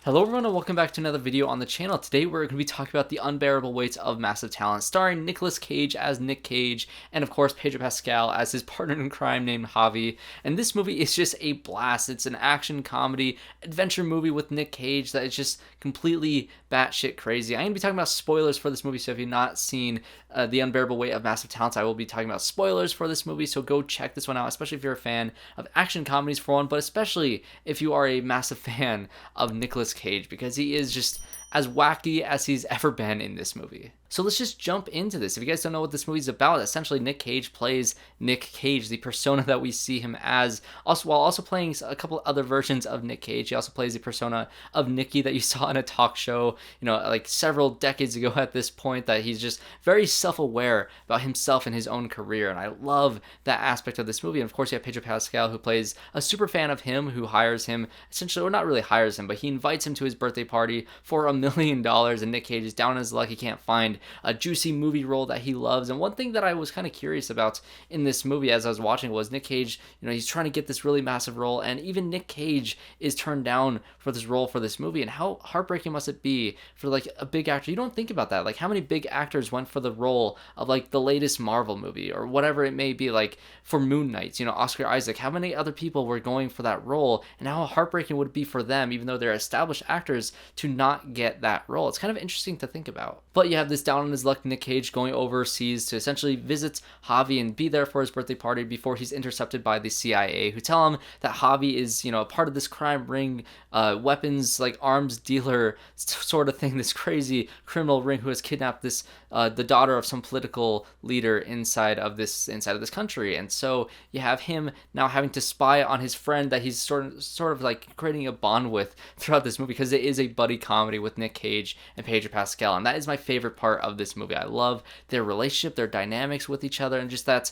Hello everyone and welcome back to another video on the channel. Today we're going to be talking about The Unbearable Weight of Massive Talent, starring Nicolas Cage as Nick Cage, and of course Pedro Pascal as his partner in crime named JAVI. And this movie is just a blast. It's an action comedy adventure movie with Nick Cage that is just completely batshit crazy. I'm going to be talking about spoilers for this movie, so if you've not seen The Unbearable Weight of Massive Talent, I will be talking about spoilers for this movie, so go check this one out, especially if you're a fan of action comedies for one, but especially if you are a massive fan of Nicolas Cage, because he is just as wacky as he's ever been in this movie. So let's just jump into this. If you guys don't know what this movie's about, essentially Nick Cage plays Nick Cage, the persona that we see him as, while also playing a couple other versions of Nick Cage. He also plays the persona of NICKY that you saw in a talk show, like several decades ago at this point, that he's just very self-aware about himself and his own career, and I love that aspect of this movie. And of course you have Pedro Pascal, who plays a super fan of him, who hires him, essentially, or not really hires him, but he invites him to his birthday party for $1 million, and Nick Cage is down on his luck. He can't find a juicy movie role that he loves. And one thing that I was kind of curious about in this movie as I was watching was Nick Cage, he's trying to get this really massive role, and even Nick Cage is turned down for this role for this movie. And how heartbreaking must it be for like a big actor? You don't think about that. Like, how many big actors went for the role of like the latest Marvel movie or whatever it may be, like for Moon Knight, Oscar Isaac? How many other people were going for that role, and how heartbreaking would it be for them, even though they're established actors, to not get that role? It's kind of interesting to think about. But you have this down on his luck Nick Cage going overseas to essentially visit JAVI and be there for his birthday party before he's intercepted by the CIA, who tell him that JAVI is, a part of this crime ring, weapons, like arms dealer sort of thing, this crazy criminal ring who has kidnapped this the daughter of some political leader inside of this country. And so you have him now having to spy on his friend that he's sort of like creating a bond with throughout this movie, because it is a buddy comedy with Nick Cage and Pedro Pascal, and that is my favorite part of this movie. I love their relationship, their dynamics with each other, and just that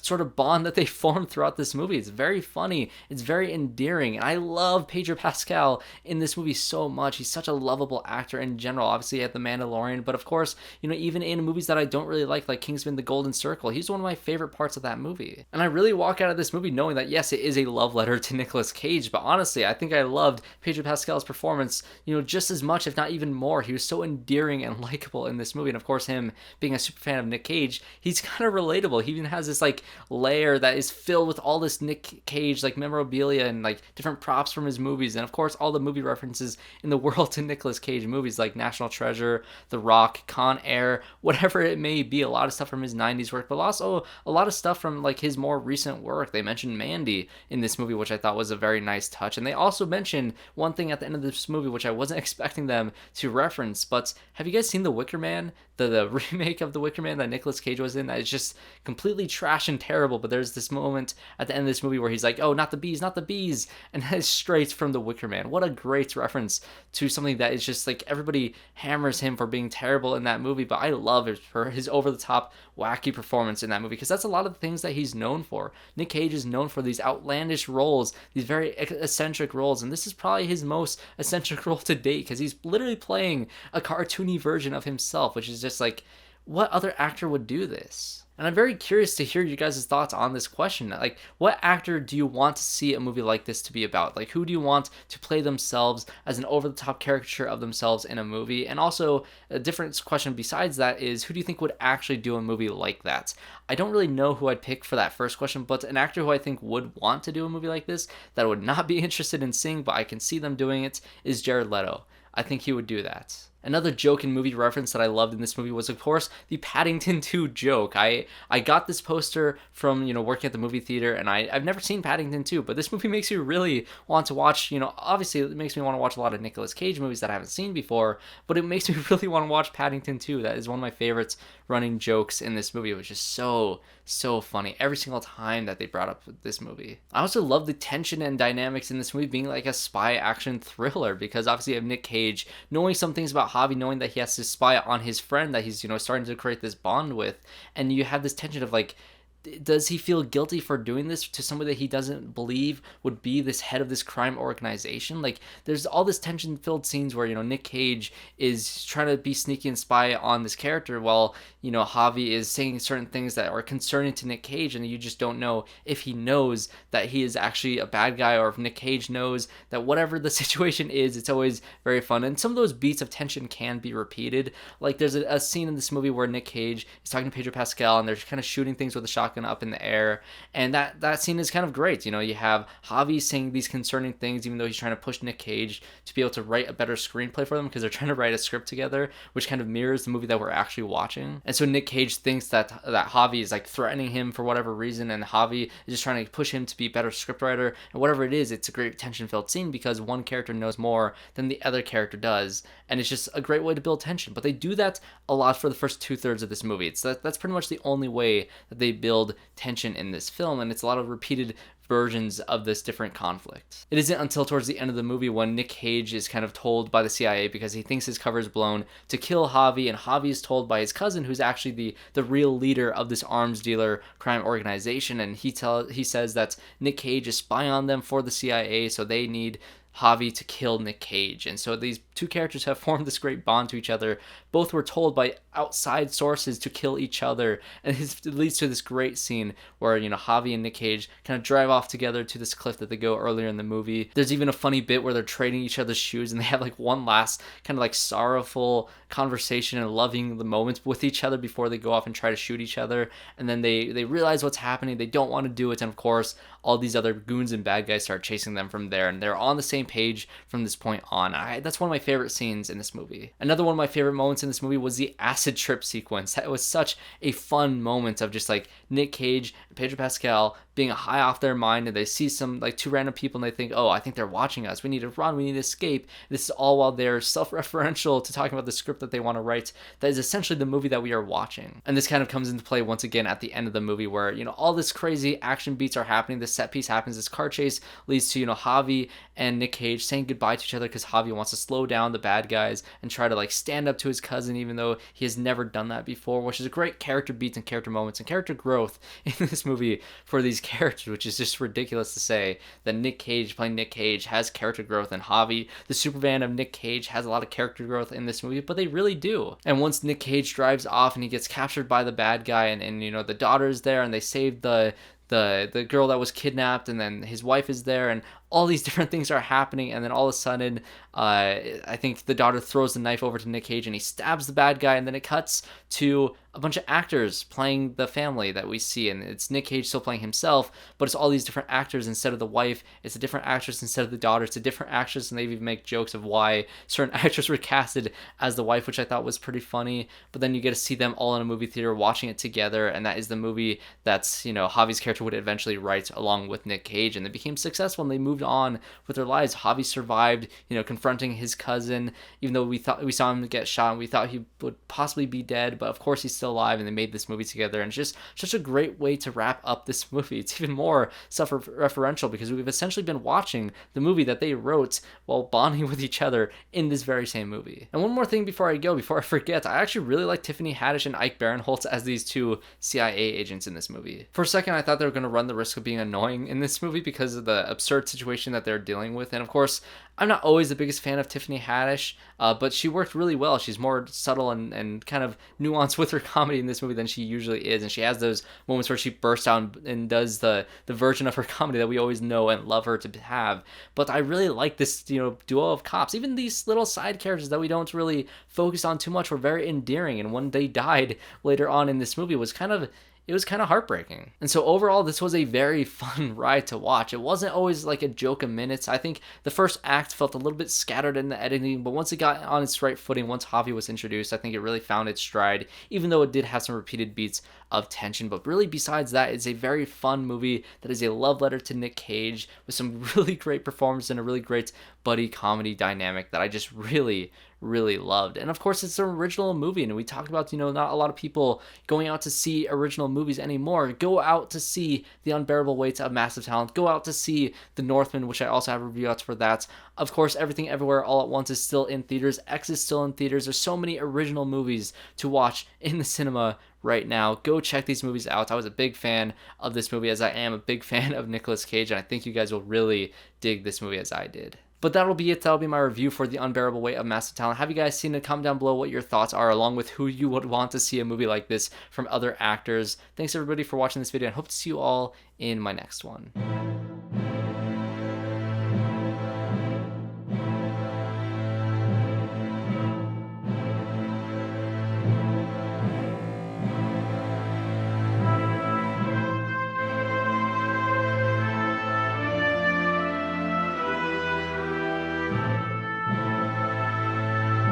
sort of bond that they form throughout this movie. It's very funny, it's very endearing, and I love Pedro Pascal in this movie so much. He's such a lovable actor in general. Obviously he had The Mandalorian, but of course, even in movies that I don't really like Kingsman: The Golden Circle, he's one of my favorite parts of that movie. And I really walk out of this movie knowing that yes, it is a love letter to Nicolas Cage, but honestly, I think I loved Pedro Pascal's performance, just as much, if not even more. He was so endearing and likable in this movie, and of course him being a super fan of Nick Cage, he's kind of relatable. He even has this like lair that is filled with all this Nick Cage like memorabilia and like different props from his movies, and of course all the movie references in the world to Nicolas Cage movies, like National Treasure, The Rock, Con Air, whatever it may be. A lot of stuff from his 90s work, but also a lot of stuff from like his more recent work. They mentioned Mandy in this movie, which I thought was a very nice touch, and they also mentioned one thing at the end of this movie which I wasn't expecting them to reference. But have you guys seen The Wicker Man, the remake of The Wicker Man that Nicolas Cage was in, that is just completely trash and terrible? But there's this moment at the end of this movie where he's like, oh, not the bees, not the bees, and that is straight from The Wicker Man. What a great reference to something that is just like, everybody hammers him for being terrible in that movie, but I love it for his over-the-top wacky performance in that movie, because that's a lot of the things that he's known for. Nick Cage is known for these outlandish roles, these very eccentric roles, and this is probably his most eccentric role to date, because he's literally playing a cartoony version of himself, which is just like, what other actor would do this? And I'm very curious to hear you guys' thoughts on this question. Like, what actor do you want to see a movie like this to be about? Like, who do you want to play themselves as an over-the-top caricature of themselves in a movie? And also, a different question besides that is, who do you think would actually do a movie like that? I don't really know who I'd pick for that first question, but an actor who I think would want to do a movie like this, that I would not be interested in seeing, but I can see them doing it, is Jared Leto. I think he would do that. Another joke and movie reference that I loved in this movie was, of course, the Paddington 2 joke. I got this poster from, working at the movie theater, and I've never seen Paddington 2, but this movie makes me really want to watch, obviously it makes me want to watch a lot of Nicolas Cage movies that I haven't seen before, but it makes me really want to watch Paddington 2. That is one of my favorites running jokes in this movie, which is so funny every single time that they brought up this movie. I also love the tension and dynamics in this movie being like a spy action thriller, because obviously you have Nick Cage knowing some things about JAVI, knowing that he has to spy on his friend that he's starting to create this bond with, and you have this tension of like, does he feel guilty for doing this to somebody that he doesn't believe would be this head of this crime organization? Like, there's all this tension-filled scenes where, Nick Cage is trying to be sneaky and spy on this character while, Javi is saying certain things that are concerning to Nick Cage, and you just don't know if he knows that he is actually a bad guy or if Nick Cage knows that whatever the situation is. It's always very fun. And some of those beats of tension can be repeated. Like, there's a scene in this movie where Nick Cage is talking to Pedro Pascal, and they're kind of shooting things with a shotgun up in the air, and that scene is kind of great. You have Javi saying these concerning things, even though he's trying to push Nick Cage to be able to write a better screenplay for them, because they're trying to write a script together, which kind of mirrors the movie that we're actually watching. And so Nick Cage thinks that Javi is like threatening him for whatever reason, and Javi is just trying to push him to be a better scriptwriter, and whatever it is, it's a great tension-filled scene because one character knows more than the other character does, and it's just a great way to build tension. But they do that a lot for the first 2/3 of this movie. That's pretty much the only way that they build tension in this film, and it's a lot of repeated versions of this different conflict. It isn't until towards the end of the movie when Nick Cage is kind of told by the CIA, because he thinks his cover is blown, to kill Javi, and Javi is told by his cousin, who's actually the real leader of this arms dealer crime organization, and he says that Nick Cage is spying on them for the CIA, so they need Javi to kill Nick Cage. And so these two characters have formed this great bond to each other. Both were told by outside sources to kill each other, and it leads to this great scene where Javi and Nick Cage kind of drive off together to this cliff that they go earlier in the movie. There's even a funny bit where they're trading each other's shoes, and they have like one last kind of like sorrowful conversation and loving the moments with each other before they go off and try to shoot each other. And then they realize what's happening, they don't want to do it, and of course all these other goons and bad guys start chasing them from there, and they're on the same page from this point on. That's one of my favorite scenes in this movie. Another one of my favorite moments in this movie was the acid trip sequence. That was such a fun moment of just like Nick Cage and Pedro Pascal being high off their mind, and they see some like two random people and they think, oh, I think they're watching us, we need to run, we need to escape. This is all while they're self-referential to talking about the script that they want to write. That is essentially the movie that we are watching. And this kind of comes into play once again at the end of the movie where all this crazy action beats are happening, this set piece happens, this car chase leads to Javi and Nick Cage saying goodbye to each other because Javi wants to slow down the bad guys and try to like stand up to his cousin even though he has never done that before, which is a great character beats and character moments and character growth in this movie for these characters, which is just ridiculous to say that Nick Cage playing Nick Cage has character growth, and Javi, the Superman of Nick Cage, has a lot of character growth in this movie, but they really do. And once Nick Cage drives off and he gets captured by the bad guy, and the daughter's there, and they save the girl that was kidnapped, and then his wife is there, and all these different things are happening, and then all of a sudden, I think the daughter throws the knife over to Nick Cage, and he stabs the bad guy, and then it cuts to a bunch of actors playing the family that we see, and it's Nick Cage still playing himself, but it's all these different actors instead of the wife. It's a different actress instead of the daughter. It's a different actress, and they even make jokes of why certain actors were casted as the wife, which I thought was pretty funny. But then you get to see them all in a movie theater watching it together, and that is the movie that's Javi's character would eventually write along with Nick Cage, and they became successful, and they moved on with their lives. Javi survived, confronting his cousin, even though we saw him get shot and we thought he would possibly be dead, but of course he's still alive, and they made this movie together, and it's just such a great way to wrap up this movie. It's even more self-referential because we've essentially been watching the movie that they wrote while bonding with each other in this very same movie. And one more thing before I forget, I actually really like Tiffany Haddish and Ike Barinholtz as these two CIA agents in this movie. For a second, I thought they were going to run the risk of being annoying in this movie because of the absurd situation that they're dealing with, and of course, I'm not always the biggest fan of Tiffany Haddish, but she worked really well. She's more subtle and kind of nuanced with her comedy in this movie than she usually is, and she has those moments where she bursts out and does the version of her comedy that we always know and love her to have. But I really like this duo of cops. Even these little side characters that we don't really focus on too much were very endearing, and when they died later on in this movie was kind of heartbreaking. And so overall, this was a very fun ride to watch. It wasn't always like a joke of minutes. I think the first act felt a little bit scattered in the editing, but once it got on its right footing, once Javi was introduced, I think it really found its stride, even though it did have some repeated beats of tension. But really, besides that, it's a very fun movie that is a love letter to Nick Cage with some really great performance and a really great buddy comedy dynamic that I just really really loved. And of course, it's an original movie, and we talked about, not a lot of people going out to see original movies anymore. Go out to see The Unbearable Weight of Massive Talent. Go out to see The Northman, which I also have a review out for that. Of course, Everything Everywhere All at Once is still in theaters. X is still in theaters. There's so many original movies to watch in the cinema right now. Go check these movies out. I was a big fan of this movie, as I am a big fan of Nicolas Cage, and I think you guys will really dig this movie as I did. But that'll be it. That'll be my review for The Unbearable Weight of Massive Talent. Have you guys seen it? Comment down below what your thoughts are, along with who you would want to see a movie like this from other actors. Thanks everybody for watching this video, and hope to see you all in my next one.